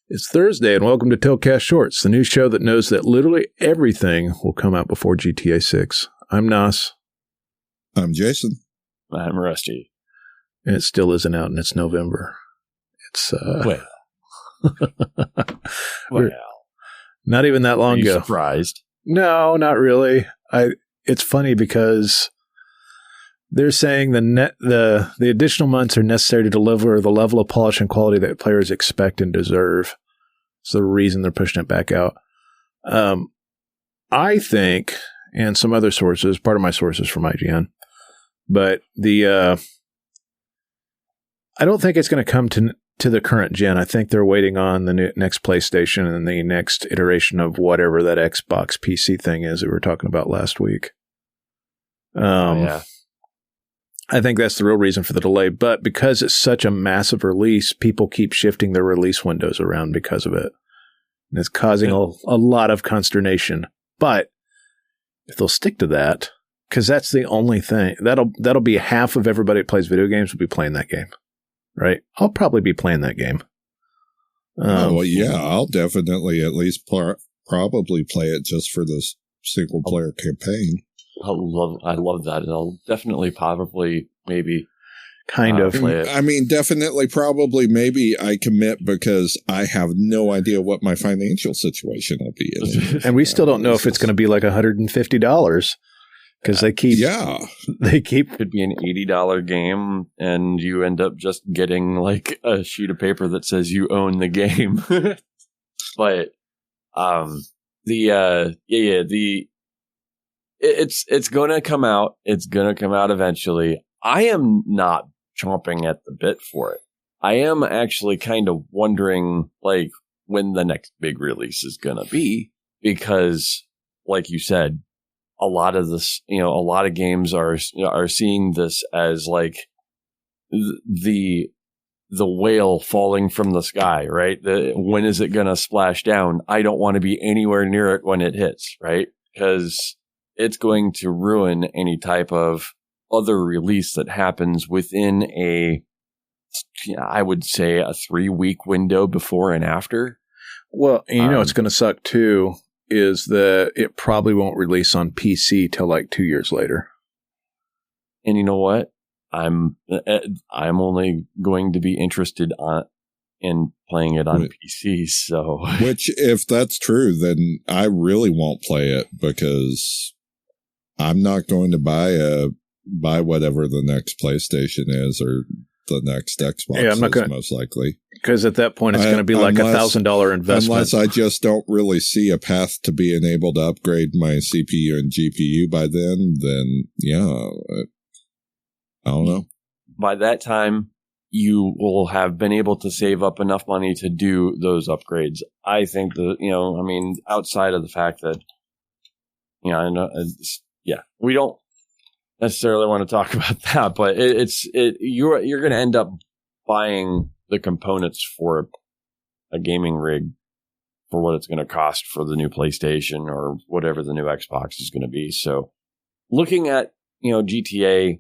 It's Thursday, and welcome to Tiltcast Shortz, the new show that knows that literally everything will come out before GTA 6. I'm Nauss. I'm Jason. I'm Rusty. And it still isn't out, and it's November. It's, well, not even that long are you ago. Surprised? No, not really. It's funny because they're saying the additional months are necessary to deliver the level of polish and quality that players expect and deserve. It's the reason they're pushing it back out. I think, and some other sources, part of my sources from IGN, but I don't think it's going to come to the current gen. I think they're waiting on the next PlayStation and the next iteration of whatever that Xbox PC thing is that we were talking about last week. Yeah. I think that's the real reason for the delay. But because it's such a massive release, people keep shifting their release windows around because of it. And it's causing a lot of consternation. But if they'll stick to that, because that's the only thing, that'll be half of everybody that plays video games will be playing that game. Right? I'll probably be playing that game. Well, yeah, I'll definitely at least probably play it just for this single player campaign. I love that. I'll definitely, probably, maybe kind of play it. I mean, definitely, probably, maybe I commit because I have no idea what my financial situation will be in. And we still don't know if it's going to be like $150 because they keep could be an $80 game and you end up just getting like a sheet of paper that says you own the game. But it's going to come out. It's going to come out eventually. I am not chomping at the bit for it. I am actually kind of wondering like when the next big release is going to be, because like you said, a lot of this, a lot of games are seeing this as like the whale falling from the sky, right? When is it going to splash down? I don't want to be anywhere near it when it hits, right? Because it's going to ruin any type of other release that happens within I would say a 3-week window before and after. Well, and it's going to suck too, is that it probably won't release on PC till like 2 years later. And you know what? I'm only going to be interested in playing it on PC. So, which, if that's true, then I really won't play it because I'm not going to buy whatever the next PlayStation is or the next Xbox. Yeah, I'm not going most likely, because at that point it's going to be like $1,000 investment. Unless I just don't really see a path to being able to upgrade my CPU and GPU by then yeah, I don't know. By that time, you will have been able to save up enough money to do those upgrades. I think that, outside of the fact that, I know, we don't necessarily want to talk about that, but you're going to end up buying the components for a gaming rig for what it's going to cost for the new PlayStation or whatever the new Xbox is going to be. So looking at, GTA,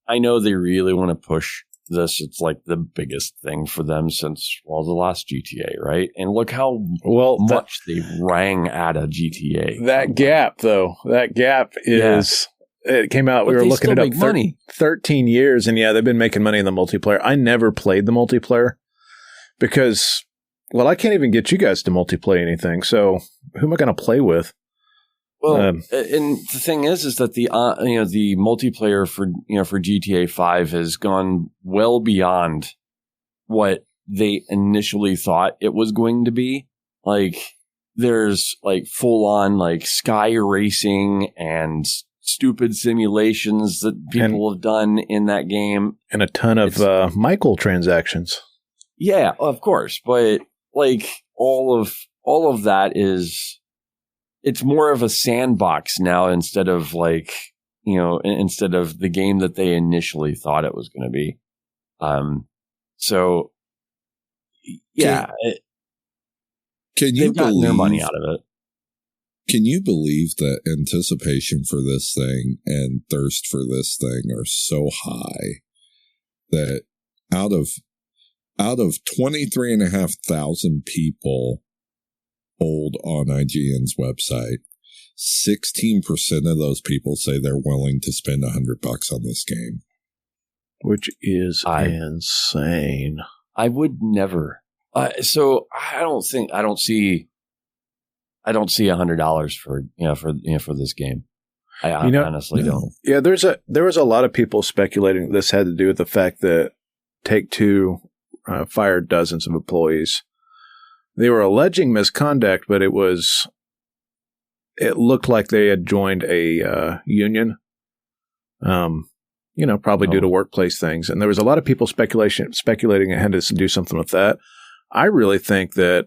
I know they really want to push this. It's like the biggest thing for them since, the last GTA, right? And look how much they rang at a GTA. That gap is... It came out, we were looking it up, 13 years, and they've been making money in the multiplayer. I never played the multiplayer because, I can't even get you guys to multiplayer anything, so who am I going to play with? Well, and the thing is that the multiplayer for GTA 5 has gone well beyond what they initially thought it was going to be. Like, there's like full on like sky racing and stupid simulations that people have done in that game, and a ton of microtransactions. Yeah, of course, but like all of that is, it's more of a sandbox now instead of instead of the game that they initially thought it was going to be. So yeah, they've gotten their money out of it. Can you believe that anticipation for this thing and thirst for this thing are so high that out of out of 23,500 people polled on IGN's website, 16% of those people say they're willing to spend $100 on this game. Which is insane. I would never. So I don't see $100 for this game. I honestly don't. Yeah, there was a lot of people speculating this had to do with the fact that Take-Two fired dozens of employees. They were alleging misconduct, but it looked like they had joined a union. Probably due to workplace things. And there was a lot of people speculating it had to do something with that. I really think that,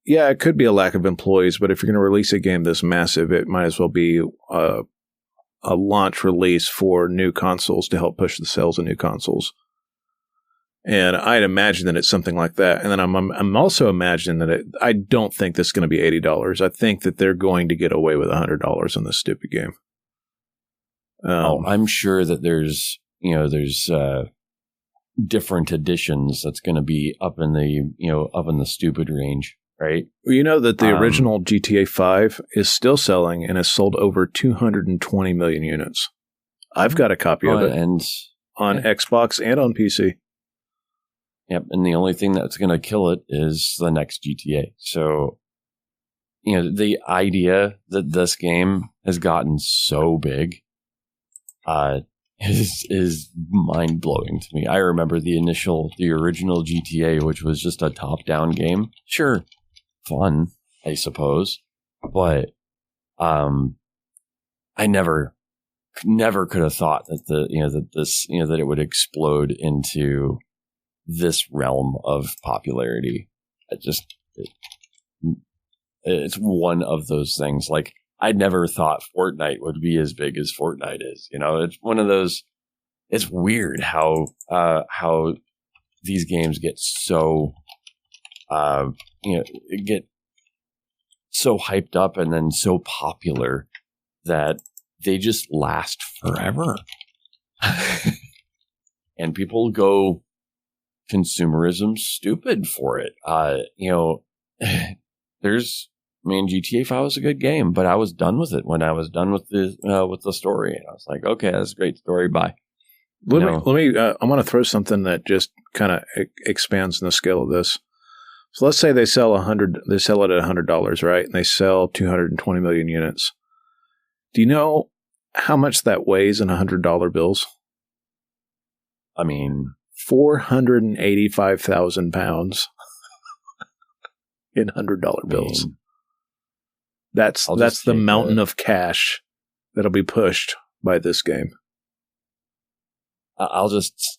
yeah, it could be a lack of employees, but if you're going to release a game this massive, it might as well be a launch release for new consoles to help push the sales of new consoles. And I'd imagine that it's something like that. And then I'm also imagining that I don't think this is going to be $80. I think that they're going to get away with $100 in this stupid game. I'm sure that there's different editions that's going to be up in the stupid range, right? Well, you know that the original GTA 5 is still selling and has sold over 220 million units. I've got a copy of it on Xbox and on PC. Yep, and the only thing that's going to kill it is the next GTA. So, the idea that this game has gotten so big is mind blowing to me. I remember the original GTA, which was just a top down game. Sure, fun, I suppose, but I never could have thought that that it would explode into this realm of popularity. It's one of those things. Like, I never thought Fortnite would be as big as Fortnite is. It's one of those. It's weird how these games get so get so hyped up and then so popular that they just last forever, and people go consumerism stupid for it. GTA 5 was a good game, but I was done with it when I was done with the story. And I was like, okay, that's a great story. Bye. I want to throw something that just kind of expands on the scale of this. So let's say they sell it at $100, right? And they sell 220 million units. Do you know how much that weighs in $100 bills? I mean, 485,000 pounds in $100 bills. That's the mountain of cash that'll be pushed by this game. I'll just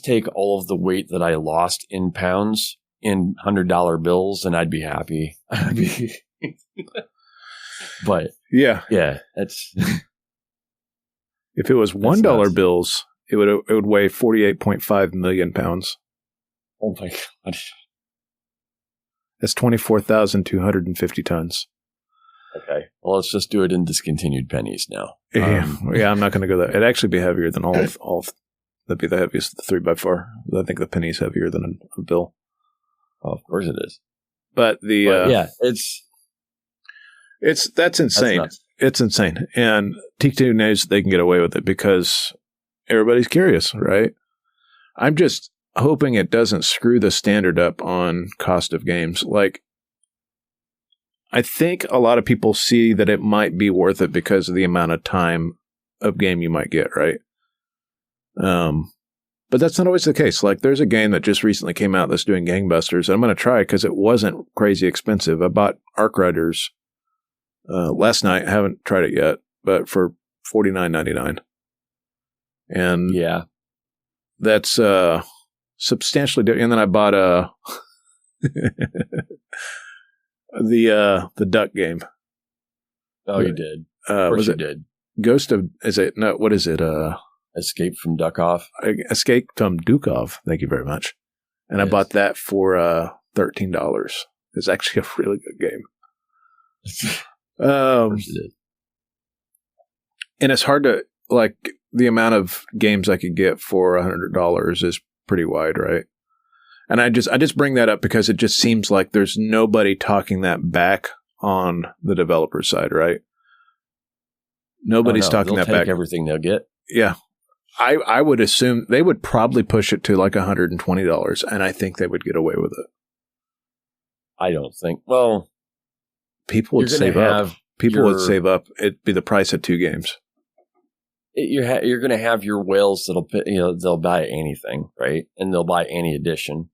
take all of the weight that I lost in pounds in $100 bills, and I'd be happy. But yeah, that's. If it was $1 bills, it would weigh 48.5 million pounds. Oh my god! That's 24,250 tons. Okay. Well, let's just do it in discontinued pennies now. I'm not going to go there. It'd actually be heavier than all. That'd be the heaviest of the three by far. I think the penny's heavier than a bill. Oh, of course it is. But that's insane. It's insane. And Take-Two knows they can get away with it because everybody's curious, right? I'm just hoping it doesn't screw the standard up on cost of games. Like, I think a lot of people see that it might be worth it because of the amount of time of game you might get, right? But that's not always the case. Like, there's a game that just recently came out that's doing gangbusters. And I'm going to try it because it wasn't crazy expensive. I bought Arc Riders last night. I haven't tried it yet, but for $49.99. And yeah, that's substantially different. And then I bought the duck game. Oh, you did. Of course you did. Ghost of, what is it? Escape from Duckov. Escape from Duckov. Thank you very much. And yes. I bought that for $13. It's actually a really good game. Of course you did. And it's hard to, like, the amount of games I could get for $100 is pretty wide, right? And I just bring that up because it just seems like there's nobody talking that back on the developer side, right? Nobody's talking that back. They'll take everything they'll get. Yeah. I would assume they would probably push it to like $120, and I think they would get away with it. I don't think. Well, people would save up. People would save up. It'd be the price of 2 games. You're going to have your whales they'll buy anything, right? And they'll buy any edition.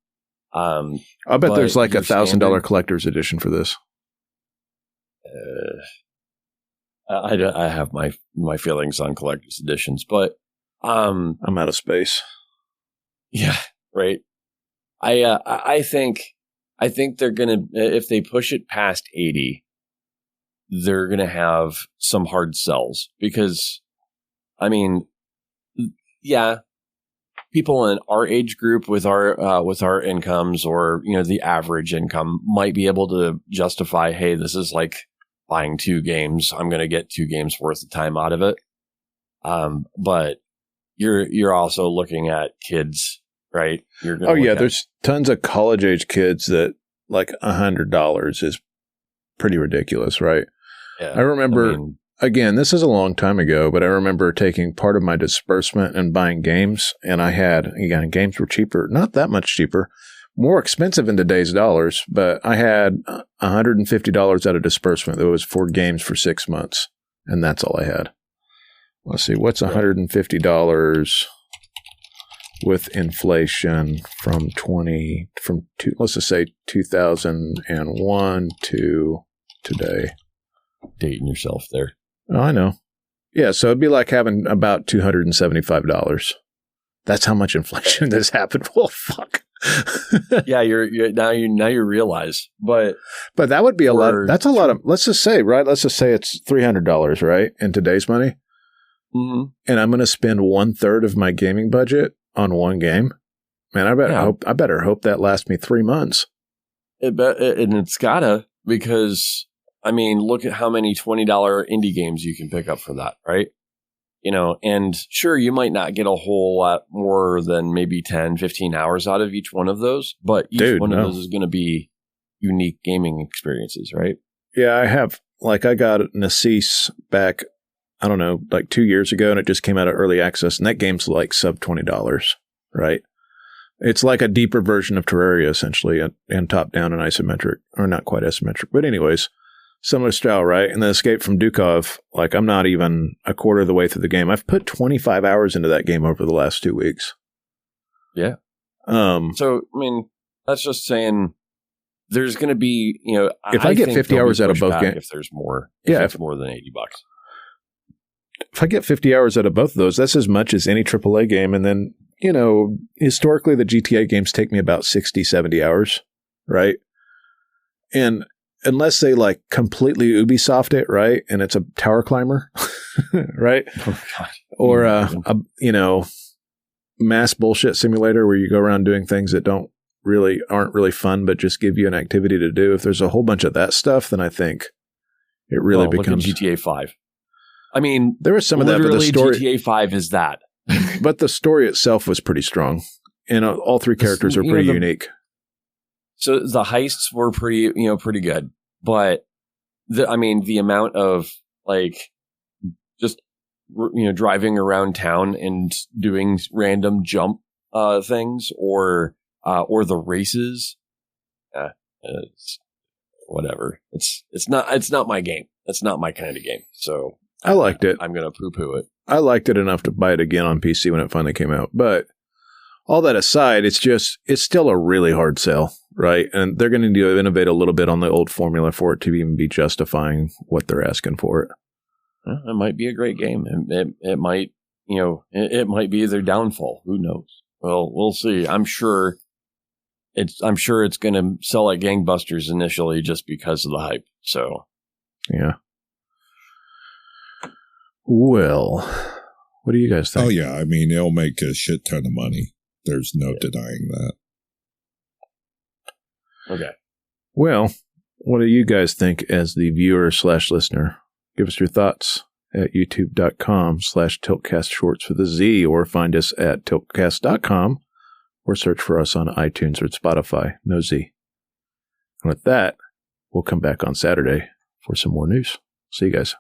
I bet there's like $1,000 collector's edition for this. I have my feelings on collector's editions, but I'm out of space. Yeah, right. I think they're gonna, if they push it past 80, they're gonna have some hard sells because, I mean, yeah, people in our age group with our incomes or the average income might be able to justify, hey, this is like buying 2 games. I'm gonna get 2 games worth of time out of it. But you're also looking at kids, right? There's tons of college age kids that like $100 is pretty ridiculous, right? Yeah, I remember, again, this is a long time ago, but I remember taking part of my disbursement and buying games, and I had, again, games were cheaper, not that much cheaper, more expensive in today's dollars, but I had $150 out of disbursement. That was 4 games for 6 months, and that's all I had. Let's see, what's $150 with inflation let's just say 2001 to today. Dating yourself there. Oh, I know. Yeah, so it'd be like having about $275. That's how much inflation has happened. Well, fuck. Yeah, now you realize, but that would be a lot. That's a lot of. Let's just say, right? Let's just say it's $300, right, in today's money. Mm-hmm. And I'm going to spend 1/3 of my gaming budget on one game. Man, I better hope that lasts me 3 months. And it's gotta, because I mean, look at how many $20 indie games you can pick up for that, right? And sure, you might not get a whole lot more than maybe 10, 15 hours out of each one of those, but each one of those is going to be unique gaming experiences, right? Yeah, I have. Like, I got Nauss back, I don't know, like 2 years ago, and it just came out of early access, and that game's like sub $20, right? It's like a deeper version of Terraria, essentially, and top-down and isometric, or not quite isometric, but anyways, similar style, right? And the Escape from Dukov, like, I'm not even a quarter of the way through the game. I've put 25 hours into that game over the last 2 weeks. Yeah. So, I mean, that's just saying there's going to be, if I get 50 hours out of both games, if there's more, it's more than $80. If I get 50 hours out of both of those, that's as much as any AAA game. And then, historically, the GTA games take me about 60, 70 hours, right? And unless they like completely Ubisoft it, right? And it's a tower climber, right? Oh, God. Or, a mass bullshit simulator where you go around doing things that aren't really fun, but just give you an activity to do. If there's a whole bunch of that stuff, then I think it really becomes look at GTA 5. I mean, there was some of that, but the story, GTA 5 is that. But the story itself was pretty strong, and all 3 characters are pretty unique. So the heists were pretty good, but the amount of like just driving around town and doing random jump things or the races, it's whatever. It's not my game. It's not my kind of game. So I liked it. I'm gonna poo-poo it. I liked it enough to buy it again on PC when it finally came out. But all that aside, it's still a really hard sell, right? And they're going to need to innovate a little bit on the old formula for it to even be justifying what they're asking for it. Well, it might be a great game. It might, it might be their downfall. Who knows? Well, we'll see. I'm sure it's going to sell like gangbusters initially just because of the hype. So, yeah. Well, what do you guys think? Oh, yeah. I mean, it'll make a shit ton of money. There's no denying that. Okay. Well, what do you guys think as the viewer/listener? Give us your thoughts at youtube.com/tiltcast shorts with a Z, or find us at tiltcast.com, or search for us on iTunes or Spotify. No Z. And with that, we'll come back on Saturday for some more news. See you guys.